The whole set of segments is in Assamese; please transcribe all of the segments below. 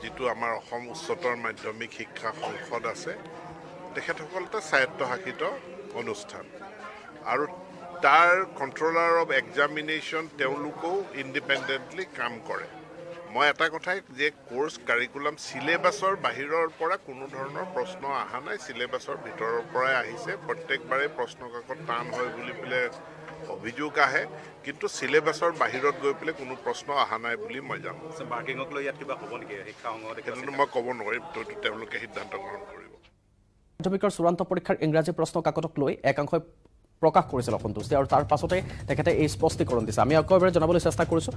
যিটো আমাৰ অসম উচ্চতৰ মাধ্যমিক শিক্ষা সংসদ আছে তেখেতসকলতে স্বায়ত্তশাসিত অনুষ্ঠান আৰু তাৰ কণ্ট্ৰলাৰ অফ এক্সামিনেশ্যন তেওঁলোকেও ইণ্ডিপেণ্ডেণ্টলি কাম কৰে মই এটা কথাই যে কোৰ্ছ কাৰিকুলাম চিলেবাছৰ বাহিৰৰ পৰা কোনো ধৰণৰ প্ৰশ্ন অহা নাই চিলেবাছৰ ভিতৰৰ পৰাই আহিছে প্ৰত্যেকবাৰে প্ৰশ্ন কাকত টান হয় বুলি পেলাই অভিযোগ আহে কিন্তু চিলেবাছৰ বাহিৰত গৈ পেলাই কোনো প্ৰশ্ন অহা নাই বুলি মই জানো মাৰ্কিঙক লৈ ইয়াত কিবা হ'ব নেকি শিক্ষা সংসদে সেইটো মই ক'ব নোৱাৰিম তেওঁলোকে সিদ্ধান্ত গ্ৰহণ কৰিব মাধ্যমিকৰ চূড়ান্ত পৰীক্ষাৰ ইংৰাজী প্ৰশ্ন কাকতক লৈ একাংশই প্ৰকাশ কৰিছিল অসন্তুষ্টি আৰু তাৰ পাছতে তেখেতে এই স্পষ্টীকৰণ দিছে আমি একেবাৰে জনাবলৈ চেষ্টা কৰিছোঁ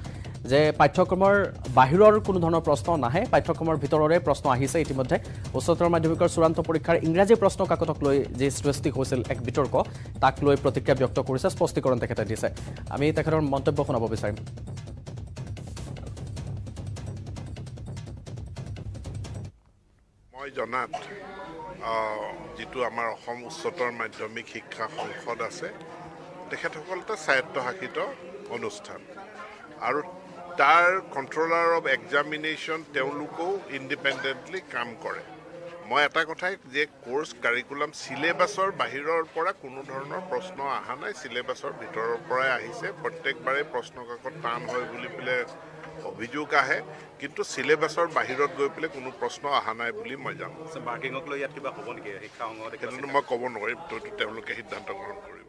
যে পাঠ্যক্ৰমৰ বাহিৰৰ কোনো ধৰণৰ প্ৰশ্ন নাহে পাঠ্যক্ৰমৰ ভিতৰৰে প্ৰশ্ন আহিছে ইতিমধ্যে উচ্চতৰ মাধ্যমিকৰ চূড়ান্ত পৰীক্ষাৰ ইংৰাজী প্ৰশ্ন কাকতক লৈ যি সৃষ্টি হৈছিল এক বিতৰ্ক তাক লৈ প্ৰতিক্ৰিয়া ব্যক্ত কৰিছে স্পষ্টীকৰণ তেখেতে দিছে আমি তেখেতৰ মন্তব্য শুনাব বিচাৰিম মই জনাত যিটো আমাৰ অসম উচ্চতৰ মাধ্যমিক শিক্ষা সংসদ আছে তেখেতসকলতে স্বায়ত্তশাসিত অনুষ্ঠান আৰু তাৰ কণ্ট্ৰলাৰ অফ এক্সামিনেশ্যন তেওঁলোকেও ইণ্ডিপেণ্ডেণ্টলি কাম কৰে মই এটা কথাই যে কোৰ্ছ কাৰিকুলাম চিলেবাছৰ বাহিৰৰ পৰা কোনো ধৰণৰ প্ৰশ্ন অহা নাই চিলেবাছৰ ভিতৰৰ পৰাই আহিছে প্ৰত্যেকবাৰে প্ৰশ্ন কাকত টান হয় বুলি পেলাই অভিযোগ আহে কিন্তু চিলেবাছৰ বাহিৰত গৈ পেলাই কোনো প্ৰশ্ন অহা নাই বুলি মই জানো মাৰ্কিঙক লৈ ইয়াত কিবা হ'ব নেকি শিক্ষা সংসদে সেইটো মই ক'ব নোৱাৰিম তেওঁলোকে সিদ্ধান্ত গ্ৰহণ কৰিব